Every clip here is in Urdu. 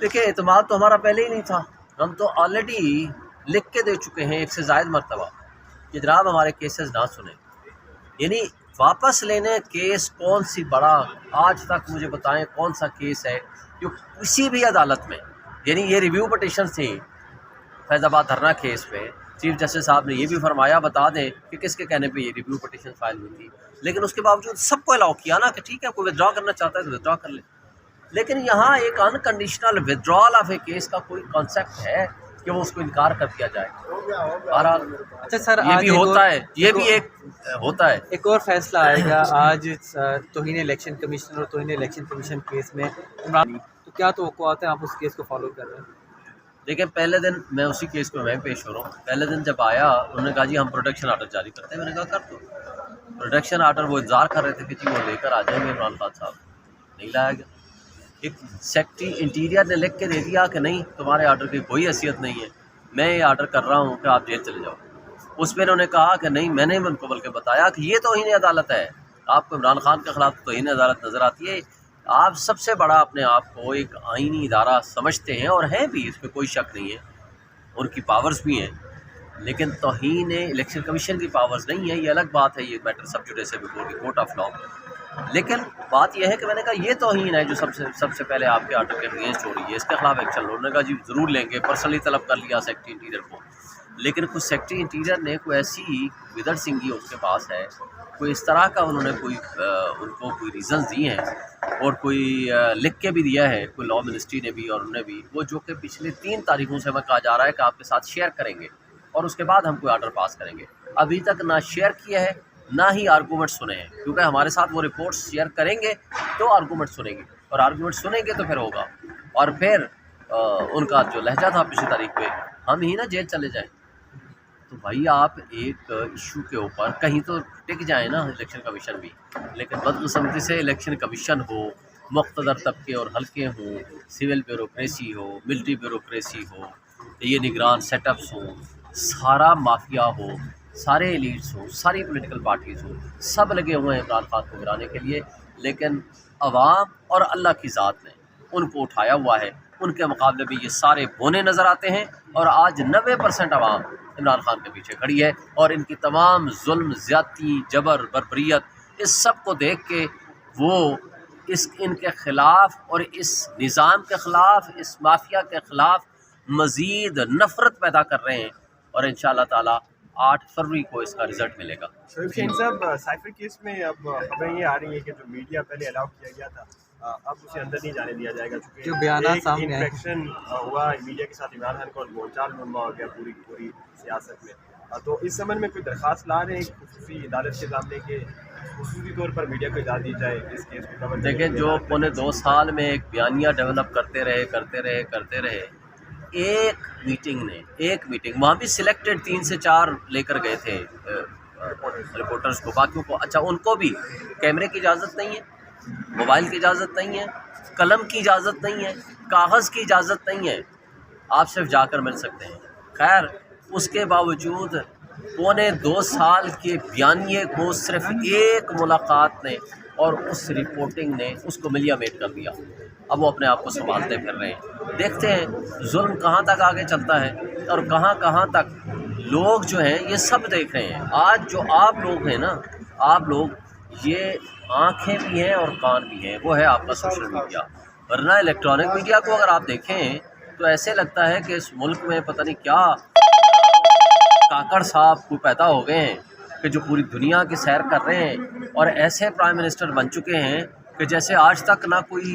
دیکھیں اعتماد تو ہمارا پہلے ہی نہیں تھا، ہم تو آلریڈی لکھ کے دے چکے ہیں ایک سے زائد مرتبہ کہ جناب ہمارے کیسز نہ سنیں، یعنی واپس لینے کیس کون سی بڑا، آج تک مجھے بتائیں کون سا کیس ہے جو کسی بھی عدالت میں، یعنی یہ ریویو پٹیشن تھی فیض آباد دھرنا کیس پہ، چیف جسٹس صاحب نے یہ بھی فرمایا بتا دیں کہ کس کے کہنے پہ یہ ریویو پٹیشن فائل ہوئی تھی، لیکن اس کے باوجود سب کو الاؤ کیا نا کہ ٹھیک ہے کوئی ودرا کرنا چاہتا ہے تو ودرا کر لے، لیکن یہاں ایک انکنڈیشنل ودرال آف اے کیس کا کوئی کانسیپٹ ہے کہ وہ اس کو انکار کر دیا جائے؟ بہرحال اچھا سر، یہ آج بھی ہوتا ہے، یہ بھی ایک ہوتا ہے۔ ایک اور فیصلہ آئے گا آج توہین الیکشن کمیشن اور توہین الیکشن کمیشن کیس میں عمران، تو کیا توقعات ہیں، آپ اس کیس کو فالو کر رہے ہیں؟ دیکھیں پہلے دن میں اسی کیس پہ میں پیش ہو رہا ہوں، پہلے دن جب آیا انہوں نے کہا جی ہم پروٹیکشن آرڈر جاری کرتے ہیں، میں نے کہا کر دو پروٹیکشن آرڈر، وہ انتظار کر رہے تھے کہ جی وہ لے کر آ جائیں گے عمران خان صاحب، نہیں لایا گیا۔ ایک سیکٹری انٹیریئر نے لکھ کے دے دیا کہ نہیں تمہارے آرڈر کی کوئی حیثیت نہیں ہے، میں یہ آرڈر کر رہا ہوں کہ آپ جیل چلے جاؤ، اس پہ انہوں نے کہا کہ نہیں میں نے ان کو بلکہ بتایا کہ یہ توہین عدالت ہے، آپ کو عمران خان کے خلاف توہین عدالت نظر آتی ہے، آپ سب سے بڑا اپنے آپ کو ایک آئینی ادارہ سمجھتے ہیں اور ہیں بھی، اس پہ کوئی شک نہیں ہے، ان کی پاورز بھی ہیں، لیکن توہین الیکشن کمیشن کی پاورز نہیں ہے، یہ الگ بات ہے، یہ matter sub judice before the court of law, لیکن بات یہ ہے کہ میں نے کہا یہ توہین ہے جو سب سے پہلے آپ کے آرڈر کے اگینسٹ ہو رہی ہے، اس کے خلاف ایکشن لو، انہوں نے کہا جی ضرور لیں گے، پرسنلی طلب کر لیا سیکٹری انٹیریئر کو، لیکن کچھ سیکٹری انٹیریئر نے کوئی ایسی ودر سنگھی اس کے پاس ہے، کوئی اس طرح کا انہوں نے کوئی ان کو کوئی ریزنز دیے ہیں اور کوئی لکھ کے بھی دیا ہے کوئی لا منسٹری نے بھی اور انہوں نے بھی، وہ جو کہ پچھلے 3 تاریخوں سے ہمیں کہا جا رہا ہے کہ آپ کے ساتھ شیئر کریں گے اور اس کے بعد ہم کوئی آرڈر پاس کریں گے، ابھی تک نہ شیئر کیا ہے نہ ہی آرگومنٹ سنے ہیں، کیونکہ ہمارے ساتھ وہ رپورٹس شیئر کریں گے تو آرگومنٹ سنیں گے اور آرگومنٹ سنیں گے تو پھر ہوگا، اور پھر ان کا جو لہجہ تھا پچھلی تاریخ پہ ہم ہی نا جیل چلے جائیں، تو بھائی آپ ایک ایشو کے اوپر کہیں تو ٹک جائیں نا الیکشن کمیشن بھی، لیکن بدقسمتی سے الیکشن کمیشن ہو، مقتدر طبقے اور حلقے ہوں، سول بیوروکریسی ہو، ملٹری بیوروکریسی ہو، یہ نگران سیٹ اپس ہوں، سارا مافیا ہو، سارے ایلیٹس ہوں، ساری پولیٹیکل پارٹیز ہوں، سب لگے ہوئے ہیں عمران خان کو گرانے کے لیے، لیکن عوام اور اللہ کی ذات نے ان کو اٹھایا ہوا ہے، ان کے مقابلے میں یہ سارے بونے نظر آتے ہیں، اور آج 90% عوام عمران خان کے پیچھے کھڑی ہے، اور ان کی تمام ظلم، زیادتی، جبر، بربریت، اس سب کو دیکھ کے وہ ان کے خلاف اور اس نظام کے خلاف، اس مافیا کے خلاف مزید نفرت پیدا کر رہے ہیں، اور انشاءاللہ تعالی 8 فروری کو اس کا رزلٹ ملے گا۔ شریف شاہین صاحب، سائفر کیس میں اب خبریں یہ آ رہی ہیں کہ جو میڈیا پہلے الاؤ کیا گیا تھا اب اسے اندر نہیں جانے دیا جائے گا، جو چونکہ بیانات سامنے آئے، انفیکشن ہوا میڈیا کے ساتھ عمران خان کو بول چال نما ہو گیا پوری سیاست میں، تو اس سمن میں کوئی درخواست لا رہے ہیں خصوصی عدالت کے سامنے کہ خصوصی طور پر میڈیا کو اجازت دی جائے اس کیس کو کور کرنے دیکھیں کی؟ جو پونے 2 سال میں ایک بیانیہ ڈیولپ کرتے رہے، ایک میٹنگ وہاں بھی سلیکٹڈ 3 سے 4 لے کر گئے تھے رپورٹرز کو، باقیوں کو اچھا ان کو بھی کیمرے کی اجازت نہیں ہے، موبائل کی اجازت نہیں ہے، قلم کی اجازت نہیں ہے، کاغذ کی اجازت نہیں ہے، آپ صرف جا کر مل سکتے ہیں۔ خیر اس کے باوجود پونے 2 سال کے بیانیے کو صرف ایک ملاقات نے اور اس رپورٹنگ نے اس کو ملیا میٹ کر دیا، اب وہ اپنے آپ کو سنبھالتے پھر رہے ہیں، دیکھتے ہیں ظلم کہاں تک آگے چلتا ہے اور کہاں تک لوگ جو ہیں یہ سب دیکھ رہے ہیں، آج جو آپ لوگ ہیں نا، آپ لوگ یہ آنکھیں بھی ہیں اور کان بھی ہیں، وہ ہے آپ کا سوشل میڈیا، ورنہ الیکٹرانک میڈیا کو اگر آپ دیکھیں تو ایسے لگتا ہے کہ اس ملک میں پتہ نہیں کیا کاکڑ صاحب کو پیدا ہو گئے ہیں کہ جو پوری دنیا کی سیر کر رہے ہیں، اور ایسے پرائم منسٹر بن چکے ہیں کہ جیسے آج تک نہ کوئی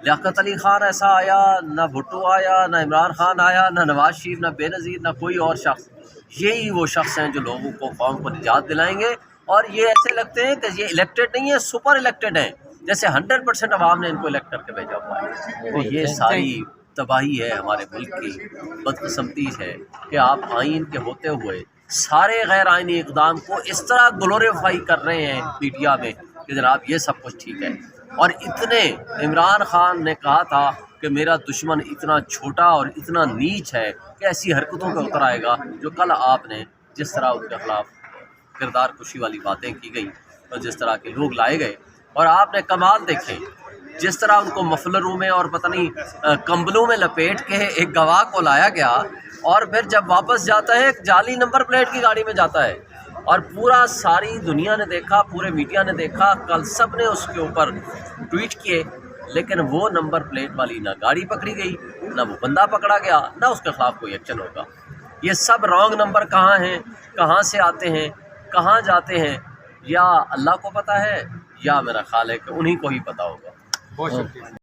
لیاقت علی خان ایسا آیا، نہ بھٹو آیا، نہ عمران خان آیا، نہ نواز شریف، نہ بے نظیر، نہ کوئی اور شخص، یہی وہ شخص ہیں جو لوگوں کو، قوم کو نجات دلائیں گے، اور یہ ایسے لگتے ہیں کہ یہ الیکٹڈ نہیں ہے، سپر الیکٹڈ ہیں، جیسے 100% عوام نے ان کو الیکٹ کر کے بھیجا ہوا ہے، تو یہ ساری تباہی ہے ہمارے ملک کی، بدقسمتی ہے کہ آپ آئین کے ہوتے ہوئے سارے غیر آئینی اقدام کو اس طرح گلوریفائی کر رہے ہیں میڈیا میں کہ جناب یہ سب کچھ ٹھیک ہے، اور اتنے عمران خان نے کہا تھا کہ میرا دشمن اتنا چھوٹا اور اتنا نیچ ہے کہ ایسی حرکتوں پہ اتر آئے گا جو کل آپ نے جس طرح ان کے خلاف کردار کشی والی باتیں کی گئی اور جس طرح کے لوگ لائے گئے، اور آپ نے کمال دیکھے جس طرح ان کو مفلروں میں اور پتہ نہیں کمبلوں میں لپیٹ کے ایک گواہ کو لایا گیا اور پھر جب واپس جاتا ہے ایک جعلی نمبر پلیٹ کی گاڑی میں جاتا ہے اور پورا ساری دنیا نے دیکھا، پورے میڈیا نے دیکھا، کل سب نے اس کے اوپر ٹویٹ کیے، لیکن وہ نمبر پلیٹ والی نہ گاڑی پکڑی گئی، نہ وہ بندہ پکڑا گیا، نہ اس کے خلاف کوئی ایکشن ہوگا۔ یہ سب رانگ نمبر کہاں ہیں، کہاں سے آتے ہیں، کہاں جاتے ہیں، یا اللہ کو پتہ ہے یا میرا خیال ہے کہ انہی کو ہی پتہ ہوگا۔ بہت شکریہ۔